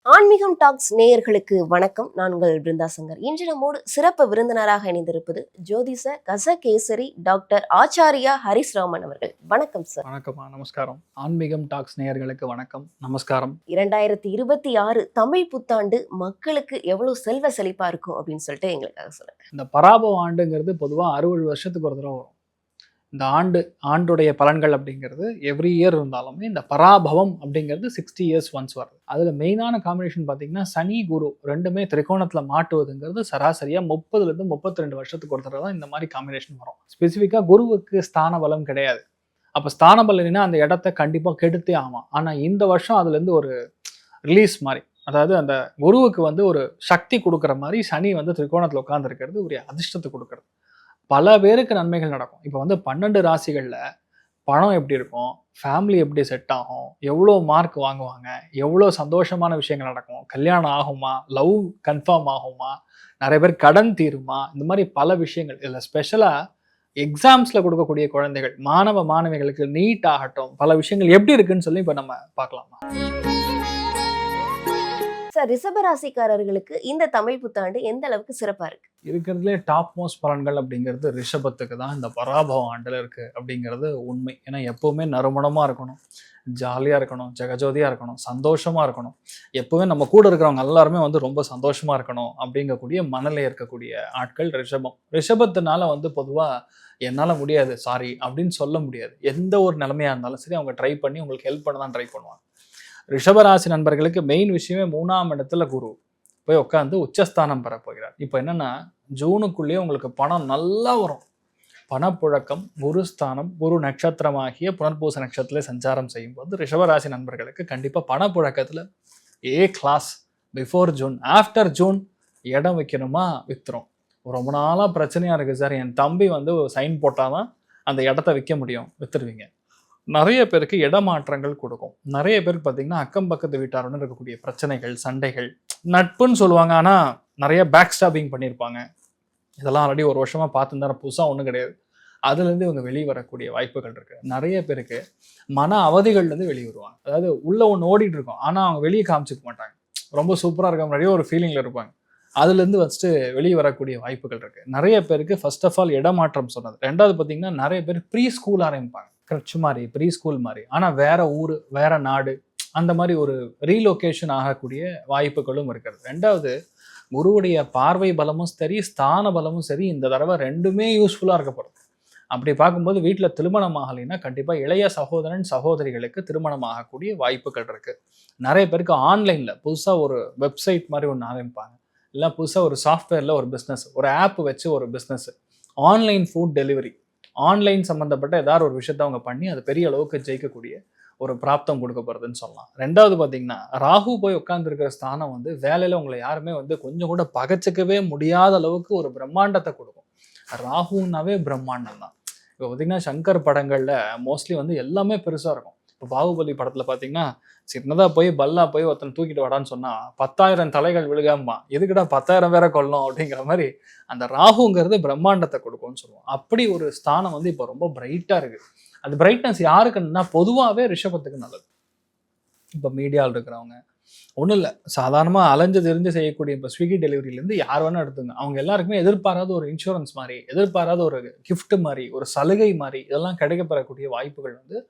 ஆன்மீகம் டாக்ஸ் நேயர்களுக்கு வணக்கம். நான் உங்கள் பிருந்தா சங்கர். இன்று நம்மோடு சிறப்பு விருந்தினராக இணைந்திருப்பது ஜோதிஷ கசகேசரி டாக்டர் ஆச்சாரியா ஹரிஸ் ராமன் அவர்கள். வணக்கம் சார். வணக்கம்மா, நமஸ்காரம். ஆன்மீகம் டாக்ஸ் நேயர்களுக்கு வணக்கம், நமஸ்காரம். 2026 தமிழ் புத்தாண்டு மக்களுக்கு எவ்வளவு செல்வ செழிப்பா இருக்கும் அப்படின்னு சொல்லிட்டு எங்களுக்காக சொல்லுங்க. இந்த பராபவ ஆண்டுங்கிறது பொதுவாக 60 வருஷத்துக்கு ஒரு தடவை வரும். இந்த ஆண்டுடைய பலன்கள் அப்படிங்கிறது எவ்ரி இயர் இருந்தாலுமே இந்த பராபவம் அப்படிங்கிறது 60 இயர்ஸ் ஒன்ஸ் வருது. அதில் மெயினான காம்பினேஷன் பார்த்தீங்கன்னா சனி குரு ரெண்டுமே திரிகோணத்தில் மாட்டுவதுங்கிறது சராசரியாக 30லேருந்து 32 வருஷத்துக்கு ஒரு தடவை தான் இந்த மாதிரி காம்பினேஷன் வரும். ஸ்பெசிஃபிக்காக குருவுக்கு ஸ்தான பலம் கிடையாது. அப்போ ஸ்தான பலம் இல்லைன்னா அந்த இடத்த கண்டிப்பாக கெடுத்தே ஆகும். ஆனால் இந்த வருஷம் அதுலேருந்து ஒரு ரிலீஸ் மாதிரி, அதாவது அந்த குருவுக்கு ஒரு சக்தி கொடுக்குற மாதிரி சனி திரிகோணத்தில் உட்காந்துருக்கிறது ஒரு அதிர்ஷ்டத்தை கொடுக்குறது. பல பேருக்கு நன்மைகள் நடக்கும். இப்போ 12 ராசிகளில் பணம் எப்படி இருக்கும், ஃபேமிலி எப்படி செட் ஆகும், எவ்வளோ மார்க் வாங்குவாங்க, எவ்வளோ சந்தோஷமான விஷயங்கள் நடக்கும், கல்யாணம் ஆகுமா, லவ் கன்ஃபார்ம் ஆகுமா, நிறைய பேர் கடன் தீருமா, இந்த மாதிரி பல விஷயங்கள். இதில் ஸ்பெஷலாக எக்ஸாம்ஸில் கொடுக்கக்கூடிய குழந்தைகள், மாணவ மாணவிகளுக்கு நீட் ஆகட்டும், பல விஷயங்கள் எப்படி இருக்குன்னு சொல்லி இப்போ நம்ம பார்க்கலாமா. சார், ரிஷபராசிக்காரர்களுக்கு இந்த தமிழ் புத்தாண்டு எந்த அளவுக்கு சிறப்பா இருக்கு? இருக்கிறதுலே டாப் மோஸ்ட் பலன்கள் அப்படிங்கிறது ரிஷபத்துக்கு தான் இந்த பராபவ ஆண்டில் இருக்கு அப்படிங்கிறது உண்மை. ஏன்னா எப்பவுமே நறுமணமா இருக்கணும், ஜாலியா இருக்கணும், ஜெகஜோதியா இருக்கணும், சந்தோஷமா இருக்கணும். எப்பவுமே நம்ம கூட இருக்கிறவங்க எல்லாருமே ரொம்ப சந்தோஷமா இருக்கணும் அப்படிங்கக்கூடிய மனநிலை இருக்கக்கூடிய ஆட்கள் ரிஷபம். ரிஷபத்தினால பொதுவா என்னால் முடியாது சாரி அப்படின்னு சொல்ல முடியாது. எந்த ஒரு நிலைமையா இருந்தாலும் சரி அவங்க ட்ரை பண்ணி உங்களுக்கு ஹெல்ப் பண்ண தான் ட்ரை பண்ணுவாங்க. ரிஷபராசி நண்பர்களுக்கு மெயின் விஷயமே 3ஆம் இடத்துல குரு போய் உட்காந்து உச்சஸ்தானம் பெற போகிறார். இப்போ என்னன்னா, ஜூனுக்குள்ளேயே உங்களுக்கு பணம் நல்லா வரும். பணப்புழக்கம் குருஸ்தானம், குரு நட்சத்திரமாகிய புனர்பூச நட்சத்திரத்தில் சஞ்சாரம் செய்யும் போது ரிஷபராசி நண்பர்களுக்கு கண்டிப்பாக பணப்புழக்கத்தில் கிளாஸ். பிஃபோர் ஜூன், ஆஃப்டர் ஜூன் இடம் வைக்கணுமா வித்துரும். ரொம்ப நாளாக பிரச்சனையாக இருக்குது சார், என் தம்பி சைன் போட்டால் தான் அந்த இடத்த விற்க முடியும், வித்துருவீங்க. நிறைய பேருக்கு இடமாற்றங்கள் கொடுக்கும். நிறைய பேருக்கு பார்த்தீங்கன்னா அக்கம் பக்கத்து வீட்டாருடன் இருக்கக்கூடிய பிரச்சனைகள், சண்டைகள், நட்புன்னு சொல்லுவாங்க, ஆனால் நிறைய பேக் ஸ்டாப்பிங் பண்ணியிருப்பாங்க. இதெல்லாம் ஆல்ரெடி ஒரு வருஷமா பார்த்துருந்தா புதுசாக ஒன்றும் கிடையாது. அதுலேருந்து இவங்க வெளியே வரக்கூடிய வாய்ப்புகள் இருக்கு. நிறைய பேருக்கு மன அவதிகள்லேருந்து வெளியே வருவாங்க. அதாவது உள்ள ஒன்று ஓடிட்டு இருக்கும், ஆனால் அவங்க வெளியே காமிச்சிக்க மாட்டாங்க. ரொம்ப சூப்பராக இருக்க முன்னாடியே ஒரு ஃபீலிங்கில் இருப்பாங்க. அதுலேருந்து வெளியே வரக்கூடிய வாய்ப்புகள் இருக்கு. நிறைய பேருக்கு ஃபர்ஸ்ட் ஆஃப் ஆல் இடமாற்றம் சொன்னது. ரெண்டாவது பார்த்தீங்கன்னா நிறைய பேர் ப்ரீ ஸ்கூல் ஆரம்பிப்பாங்க, கிரட்ச் மாதிரி, ப்ரீ ஸ்கூல் மாதிரி, ஆனால் வேற ஊர் வேற நாடு அந்த மாதிரி ஒரு ரீலொகேஷன் ஆகக்கூடிய வாய்ப்புகளும் இருக்கிறது. ரெண்டாவது, குருவுடைய பார்வை பலமும் சரி, ஸ்தான பலமும் சரி, இந்த தடவை ரெண்டுமே யூஸ்ஃபுல்லாக இருக்கப்படுது. அப்படி பார்க்கும்போது வீட்டில் திருமணம் ஆகலைன்னா கண்டிப்பாக இளைய சகோதரன் சகோதரிகளுக்கு திருமணம் ஆகக்கூடிய வாய்ப்புகள் இருக்கு. நிறைய பேருக்கு ஆன்லைனில் புதுசாக ஒரு வெப்சைட் மாதிரி ஒன்று ஆரம்பிப்பாங்க, இல்லை புதுசாக ஒரு சாஃப்ட்வேரில் ஒரு பிஸ்னஸ், ஒரு ஆப் வச்சு ஒரு business, online food delivery, online சம்மந்தப்பட்ட ஏதாவது ஒரு விஷயத்த அவங்க பண்ணி அது பெரிய அளவுக்கு ஜெயிக்கக்கூடிய ஒரு பிராப்தம் கொடுக்க போகிறதுன்னு சொல்லலாம். ரெண்டாவது பார்த்தீங்கன்னா, ராகு போய் உட்காந்துருக்கிற ஸ்தானம் வேலையில் உங்களை யாருமே கொஞ்சம் கூட பகச்சிக்கவே முடியாத அளவுக்கு ஒரு பிரம்மாண்டத்தை கொடுக்கும். ராகுனாவே பிரம்மாண்டம் தான். இப்போ பார்த்தீங்கன்னா சங்கர் படங்களில் மோஸ்ட்லி எல்லாமே பெருசாக இருக்கும். இப்போ பாகுபலி படத்தில் பார்த்தீங்கன்னா சின்னதாக போய் பல்லா போய் ஒருத்தன் தூக்கிட்டு வாடான்னு சொன்னால் 10,000 தலைகள் விழுகாமா, எதுக்கிட்ட 10,000 பேரை கொள்ளணும் அப்படிங்கிற மாதிரி அந்த ராகுங்கிறது பிரம்மாண்டத்தை கொடுக்கும்னு சொல்லுவோம். அப்படி ஒரு ஸ்தானம் இப்போ ரொம்ப பிரைட்டாக இருக்குது. அது பிரைட்னஸ் யாருக்குன்னா பொதுவாகவே ரிஷபத்துக்கு நல்லது. இப்போ மீடியாவில் இருக்கிறவங்க ஒன்றும் இல்லை, சாதாரணமாக அலைஞ்சு தெரிஞ்சு செய்யக்கூடிய இப்போ ஸ்விக்கி டெலிவரியிலேருந்து யார் வேணால் எடுத்துங்க, அவங்க எல்லாருக்குமே எதிர்பாராத ஒரு இன்சூரன்ஸ் மாதிரி, எதிர்பாராத ஒரு கிஃப்ட் மாதிரி, ஒரு சலுகை மாதிரி இதெல்லாம் கிடைக்கப்பெறக்கூடிய வாய்ப்புகள்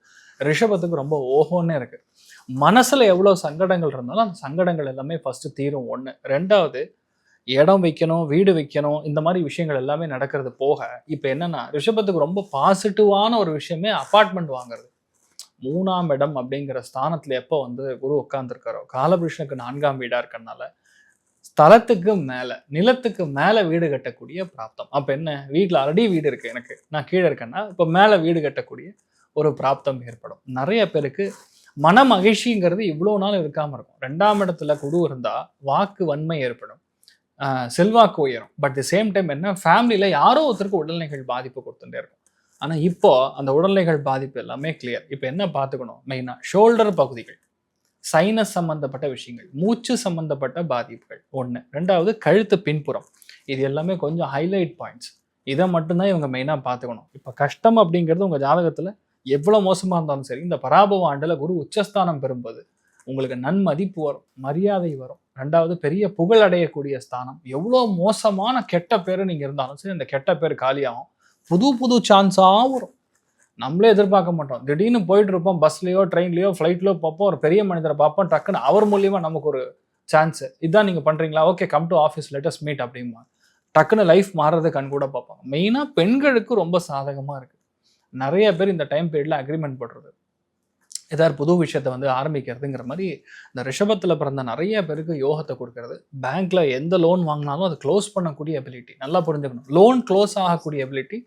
ரிஷபத்துக்கு ரொம்ப ஓஹோன்னே இருக்குது. மனசில் எவ்வளோ சங்கடங்கள் இருந்தாலும் அந்த சங்கடங்கள் எல்லாமே ஃபஸ்ட்டு தீரும். ஒன்று. ரெண்டாவது, இடம் வைக்கணும், வீடு வைக்கணும், இந்த மாதிரி விஷயங்கள் எல்லாமே நடக்கிறது போக இப்போ என்னன்னா, ரிஷபத்துக்கு ரொம்ப பாசிட்டிவான ஒரு விஷயமே அப்பார்ட்மெண்ட் வாங்குறது. 3ஆம் இடம் அப்படிங்கிற ஸ்தானத்தில் எப்போ குரு உட்கார்ந்துருக்காரோ, காலபுருஷனுக்கு 4ஆம் வீடாக இருக்கறனால ஸ்தலத்துக்கு மேலே, நிலத்துக்கு மேலே வீடு கட்டக்கூடிய பிராப்தம். அப்போ என்ன, வீட்டில் ஆல்ரெடி வீடு இருக்குது எனக்கு, நான் கீழே இருக்கேன்னா இப்போ மேலே வீடு கட்டக்கூடிய ஒரு பிராப்தம் ஏற்படும். நிறைய பேருக்கு மன மகிழ்ச்சிங்கிறது இவ்வளோ நாள் இருக்காமல் இருக்கும். 2ஆம் இடத்துல குரு இருந்தால் வாக்கு வன்மை ஏற்படும், செல்வாக்கு உயரும். பட் தி சேம் டைம் என்ன, ஃபேமிலியில் யாரோ ஒருத்தருக்கு உடல்நிலைகள் பாதிப்பு கொடுத்துட்டே இருக்கும். ஆனால் இப்போ அந்த உடல்நிலைகள் பாதிப்பு எல்லாமே கிளியர். இப்போ என்ன பார்த்துக்கணும், மெயினாக ஷோல்டர் பகுதிகள், சைனஸ் சம்மந்தப்பட்ட விஷயங்கள், மூச்சு சம்மந்தப்பட்ட பாதிப்புகள் ஒன்று. ரெண்டாவது, கழுத்து பின்புறம், இது எல்லாமே கொஞ்சம் ஹைலைட் பாயிண்ட்ஸ். இதை மட்டும்தான் இவங்க மெயினாக பார்த்துக்கணும். இப்போ கஷ்டம் அப்படிங்கிறது உங்கள் ஜாதகத்தில் எவ்வளோ மோசமாக இருந்தாலும் சரி, இந்த பராபவ ஆண்டில் குரு உச்சஸ்தானம் பெறும்போது உங்களுக்கு நன்மதிப்பு வரும், மரியாதை வரும். ரெண்டாவது பெரிய புகழ் அடையக்கூடிய ஸ்தானம். எவ்வளோ மோசமான கெட்ட பேரு நீங்க இருந்தாலும் சரி, அந்த கெட்ட பேர் காலியாகும். புது புது சான்ஸா வரும். நம்மளே எதிர்பார்க்க மாட்டோம். திடீர்னு போயிட்டு இருப்போம், பஸ்லயோ ட்ரெயின்லயோ ஃப்ளைட்லயோ பார்ப்போம், ஒரு பெரிய மனிதரை பார்ப்போம், டக்குன்னு அவர் மூலியமா நமக்கு ஒரு சான்ஸ். இதான் நீங்க பண்றீங்களா, okay come to office let us meet அப்படிமா டக்குன்னு லைஃப் மாறுறது கண் கூட பார்ப்பாங்க. மெயினா பெண்களுக்கு ரொம்ப சாதகமா இருக்கு. நிறைய பேர் இந்த டைம் பீரியட்ல அக்ரிமெண்ட் போடுறது, ஏதாவது புது விஷயத்த வந்து ஆரம்பிக்கிறதுங்கிற மாதிரி இந்த ரிஷபத்தில் பிறந்த நிறைய பேருக்கு யோகத்தை கொடுக்கறது. பேங்க்ல எந்த லோன் வாங்கினாலும் அதை க்ளோஸ் பண்ணக்கூடிய எபிலிட்டி நல்லா புரிஞ்சுக்கணும். லோன் க்ளோஸ் ஆகக்கூடிய எபிலிட்டி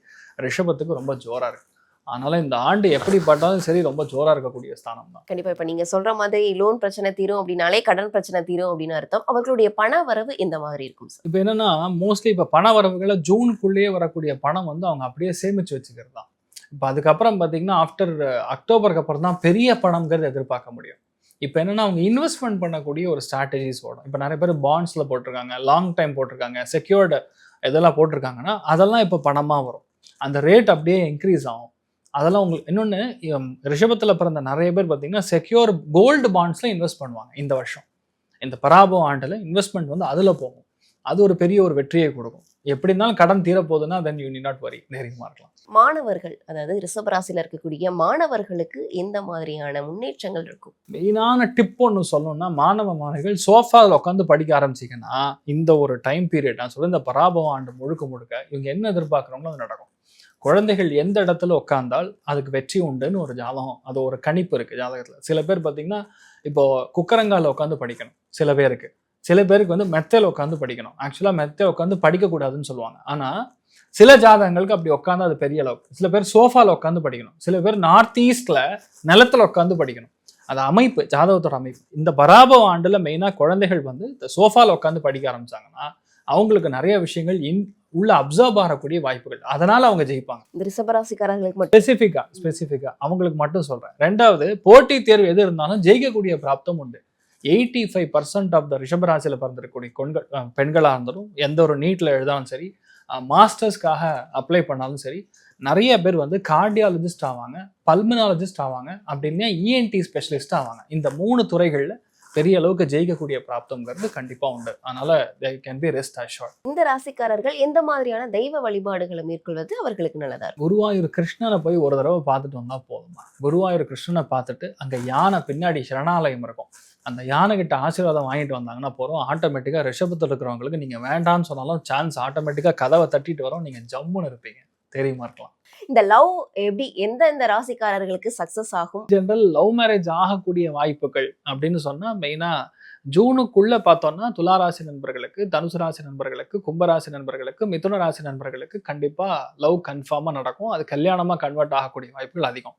ரிஷபத்துக்கு ரொம்ப ஜோரா இருக்கு. அதனால இந்த ஆண்டு எப்படி பார்த்தாலும் சரி ரொம்ப ஜோரா இருக்கக்கூடிய ஸ்தானம் தான். கண்டிப்பா இப்ப நீங்க சொல்ற மாதிரி லோன் பிரச்சனை தீரும் அப்படின்னாலே கடன் பிரச்சனை தீரும் அப்படின்னு அர்த்தம். அவர்களுடைய பண வரவு எந்த மாதிரி இருக்கும் சார்? இப்போ என்னன்னா மோஸ்ட்லி இப்போ பண வரவுகளை ஜூனுக்குள்ளேயே வரக்கூடிய பணம் வந்து அவங்க அப்படியே சேமிச்சு வச்சுக்கிறது தான். இப்போ அதுக்கப்புறம் பார்த்தீங்கன்னா ஆஃப்டர் அக்டோபருக்கு அப்புறம் தான் பெரிய பணம்ங்கிறது எதிர்பார்க்க முடியும். இப்போ என்னன்னா அவங்க இன்வெஸ்ட்மெண்ட் பண்ணக்கூடிய ஒரு ஸ்ட்ராட்டஜிஸ் ஓடும். இப்போ நிறைய பேர் பாண்ட்ஸில் போட்டிருக்காங்க, லாங் டைம் போட்டிருக்காங்க, செக்யூர்டு இதெல்லாம் போட்டிருக்காங்கன்னா அதெல்லாம் இப்போ பணமாக வரும். அந்த ரேட் அப்படியே இன்க்ரீஸ் ஆகும். அதெல்லாம் உங்களுக்கு இன்னொன்று, ரிஷபத்தில் பிறந்த நிறைய பேர் பார்த்தீங்கன்னா செக்யூர் கோல்டு பாண்ட்ஸில் இன்வெஸ்ட் பண்ணுவாங்க. இந்த வருஷம் இந்த பராபவ ஆண்டில் இன்வெஸ்ட்மெண்ட் வந்து அதில் போகும். அது ஒரு பெரிய ஒரு வெற்றியை கொடுக்கும். எப்படி இருந்தாலும் கடன் தீரப்போகுதுன்னா then you need not worry, தைரியமாக இருக்கலாம். மாணவர்கள், அதாவது ரிஷபராசியில் இருக்கக்கூடிய மாணவர்களுக்கு எந்த மாதிரியான முன்னேற்றங்கள் இருக்கும்? மெயினான டிப் ஒன்று சொல்லணும்னா, மாணவ மாணவிகள் சோஃபாவில் உட்காந்து படிக்க ஆரம்பிச்சிங்கன்னா இந்த ஒரு டைம் பீரியட் நான் சொல்ல இந்த பராபவ ஆண்டு முழுக்க முழுக்க இவங்க என்ன எதிர்பார்க்குறவங்களோ அது நடக்கும். குழந்தைகள் எந்த இடத்துல உட்கார்ந்தால் அதுக்கு வெற்றி உண்டுன்னு ஒரு ஜாதகம், அது ஒரு கணிப்பு இருக்குது ஜாதகத்தில். சில பேர் பார்த்தீங்கன்னா இப்போ குக்கரங்கால உட்காந்து படிக்கணும் சில பேருக்கு, சில பேருக்கு வந்து மெத்தையில் உட்காந்து படிக்கணும். ஆக்சுவலாக மெத்தை உட்காந்து படிக்கக்கூடாதுன்னு சொல்லுவாங்க. ஆனால் சில ஜாதகங்களுக்கு அப்படி உட்காந்து அது பெரிய அளவுக்கு. சில பேர் சோஃபாவில் உட்காந்து படிக்கணும், சில பேர் நார்த் ஈஸ்ட்ல நிலத்தில் உட்காந்து படிக்கணும். அது அமைப்பு, ஜாதகத்தோட அமைப்பு. இந்த பராபவ ஆண்டுல மெயினாக குழந்தைகள் வந்து இந்த சோஃபாவில் உட்காந்து படிக்க ஆரம்பிச்சாங்கன்னா அவங்களுக்கு நிறைய விஷயங்கள் உள்ள அப்சர்வ் ஆகக்கூடிய வாய்ப்புகள், அதனால அவங்க ஜெயிப்பாங்க. இந்த ரிஷபராசிக்காரர்களுக்கு மட்டும் ஸ்பெசிஃபிக்கா அவங்களுக்கு மட்டும் சொல்றேன். ரெண்டாவது, போட்டி தேர்வு எது இருந்தாலும் ஜெயிக்கக்கூடிய பிராப்தம் உண்டு. 85% ஆஃப் த ரிஷபராசியில் பிறந்திருக்கக்கூடிய பெண்களாக இருந்தாலும், எந்த ஒரு நீட்ல எழுதாலும் சரி, மாஸ்டர்ஸ்க்காக அப்ளை பண்ணாலும் சரி, நிறைய பேர் வந்து கார்டியாலஜிஸ்ட் ஆவாங்க, பல்மனாலஜிஸ்ட் ஆவாங்க, அப்படின்னா இஎன்டி ஸ்பெஷலிஸ்ட் ஆவாங்க. இந்த 3 துறைகளில் பெரிய அளவுக்கு ஜெயிக்கக்கூடிய பிராப்தம்ங்கிறது கண்டிப்பா உண்டு. அதனால they can be rest assured. இந்த ராசிக்காரர்கள் எந்த மாதிரியான தெய்வ வழிபாடுகளை மேற்கொள்வது அவர்களுக்கு நல்லதா இருக்கும்? குருவாயூர் கிருஷ்ணனை போய் ஒரு தடவை பார்த்துட்டு வந்தா போதுமா. குருவாயூர் கிருஷ்ணனை பார்த்துட்டு அங்க யானை பின்னாடி சரணாலயம் இருக்கும், அந்த யானை கிட்ட ஆசீர்வாதம் வாங்கிட்டு வந்தாங்கன்னா போறோம். ஆட்டோமேட்டிக்கா ரிஷபத்தில் இருக்கிறவங்களுக்கு நீங்க வேண்டாம்னு சொன்னாலும் சான்ஸ் ஆட்டோமேட்டிக்கா கதவை தட்டிட்டு வரும், நீங்க ஜம்முன்னு இருப்பீங்க, தெரியுமா இருக்கலாம். இந்த லவ் எப்படி எந்த ராசிக்காரர்களுக்கு சக்சஸ் ஆகும்? ஜெனரல் லவ் மேரேஜ் ஆகக்கூடிய வாய்ப்புகள் அப்படின்னு சொன்னா மெயினா ஜூனுக்குள்ள பார்த்தோம்னா துளாராசி நண்பர்களுக்கு, தனுசு ராசி நண்பர்களுக்கு, கும்பராசி நண்பர்களுக்கு, மிதுன ராசி நண்பர்களுக்கு கண்டிப்பா லவ் கன்ஃபார்மா நடக்கும். அது கல்யாணமா கன்வெர்ட் ஆகக்கூடிய வாய்ப்புகள் அதிகம்.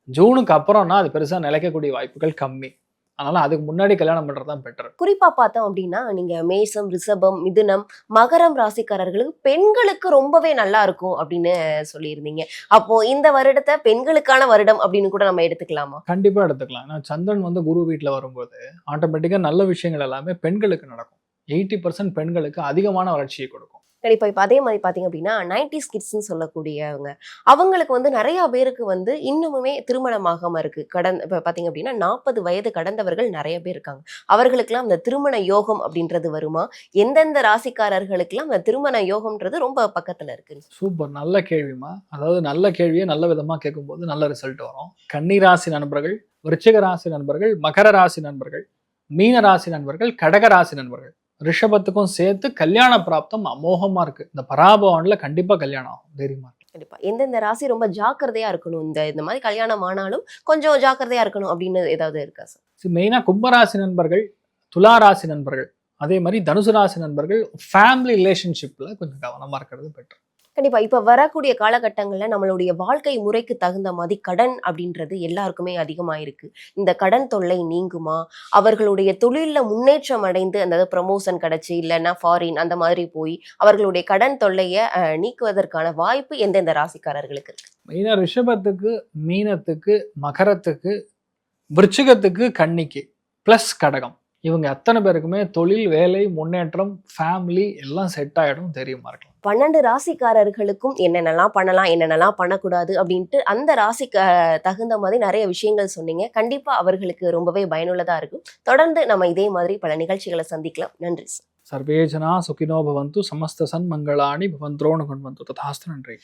ஜூனுக்கு அப்புறம்னா அது பெருசா நிலைக்கக்கூடிய வாய்ப்புகள் கம்மி. அதனால அதுக்கு முன்னாடி கல்யாணம் பண்றதுதான் பெட்டர். குறிப்பா பார்த்தோம் அப்படின்னா நீங்க மேஷம், ரிஷபம், மிதுனம், மகரம் ராசிக்காரர்களுக்கு பெண்களுக்கு ரொம்பவே நல்லா இருக்கும் அப்படின்னு சொல்லியிருந்தீங்க. அப்போ இந்த வருடத்தை பெண்களுக்கான வருடம் அப்படின்னு கூட நம்ம எடுத்துக்கலாமா? கண்டிப்பா எடுத்துக்கலாம். ஏன்னா சந்திரன் வந்து குரு வீட்டுல வரும்போது ஆட்டோமேட்டிக்கா நல்ல விஷயங்கள் எல்லாமே பெண்களுக்கு நடக்கும். 80% பெண்களுக்கு அதிகமான வளர்ச்சியை கொடுக்கும். கண்டிப்பா இப்ப அதே மாதிரி பாத்தீங்க அப்படின்னா 90s கிட்ஸ்ன்னு சொல்லக்கூடியவங்க, அவங்களுக்கு வந்து நிறைய பேருக்கு வந்து இன்னுமுமே திருமணமாகாம இருக்கு. இப்ப பாத்தீங்க அப்படின்னா 40 வயது கடந்தவர்கள் நிறைய பேர் இருக்காங்க. அவர்களுக்கெல்லாம் இந்த திருமண யோகம் அப்படின்றது வருமா? எந்தெந்த ராசிக்காரர்களுக்கெல்லாம் அந்த திருமண யோகம்ன்றது ரொம்ப பக்கத்துல இருக்கு? சூப்பர், நல்ல கேள்விமா. அதாவது நல்ல கேள்வியை நல்ல விதமா கேட்கும்போது நல்ல ரிசல்ட் வரும். கன்னி ராசி நண்பர்கள், விருச்சிக ராசி நண்பர்கள், மகர ராசி நண்பர்கள், மீன ராசி நண்பர்கள், கடக ராசி நண்பர்கள், ரிஷபத்துக்கும் சேர்த்து கல்யாண பிராப்தம் அமோகமா இருக்கு. இந்த பராபவன்ல கண்டிப்பா கல்யாணம் ஆகும், தைரியமா இருக்கு. கண்டிப்பா எந்தெந்த ராசி ரொம்ப ஜாக்கிரதையா இருக்கணும், இந்த மாதிரி கல்யாணம் ஆனாலும் கொஞ்சம் ஜாக்கிரதையா இருக்கணும் அப்படின்னு ஏதாவது இருக்கா சார்? மெயினா கும்பராசி நண்பர்கள், துலா ராசி நண்பர்கள், அதே மாதிரி தனுசு ராசி நண்பர்கள் ஃபேமிலி ரிலேஷன்ஷிப்ல கொஞ்சம் கவனமா இருக்கிறது பெட்டர். கண்டிப்பா இப்ப வரக்கூடிய காலகட்டங்கள்ல நம்மளுடைய வாழ்க்கை முறைக்கு தகுந்த மாதிரி கடன் அப்படின்றது எல்லாருக்குமே அதிகமா இருக்கு. இந்த கடன் தொல்லை நீங்குமா? அவர்களுடைய தொழில்ல முன்னேற்றம் அடைந்து அந்த ப்ரமோஷன் கிடைச்சி இல்லைன்னா ஃபாரின் அந்த மாதிரி போய் அவர்களுடைய கடன் தொல்லையை நீக்குவதற்கான வாய்ப்பு எந்தெந்த ராசிக்காரர்களுக்கு இருக்கு? மெயினா ரிஷபத்துக்கு, மீனத்துக்கு, மகரத்துக்கு, விருச்சிகத்துக்கு, கன்னிக்கு பிளஸ் கடகம், இவங்க அத்தனை பேருக்குமே தொழில், வேலை, முன்னேற்றம், ஃபேமிலி எல்லாம் செட் ஆயிடும் தைரியமா இருக்கலாம். 12 ராசிக்காரர்களுக்கும் என்னென்னலாம் பண்ணலாம், என்னென்னலாம் பண்ணக்கூடாது அப்படின்ட்டு அந்த ராசிக்கு தகுந்த மாதிரி நிறைய விஷயங்கள் சொன்னீங்க. கண்டிப்பா அவர்களுக்கு ரொம்பவே பயனுள்ளதா இருக்கும். தொடர்ந்து நம்ம இதே மாதிரி பல நிகழ்ச்சிகளை சந்திக்கலாம். நன்றி சார். சர்வே ஜனா சுகினோ பவந்து, சமஸ்த சன்மங்களானி பவந்த்ரோணு கொண்டு ததாஸ்து. நன்றி.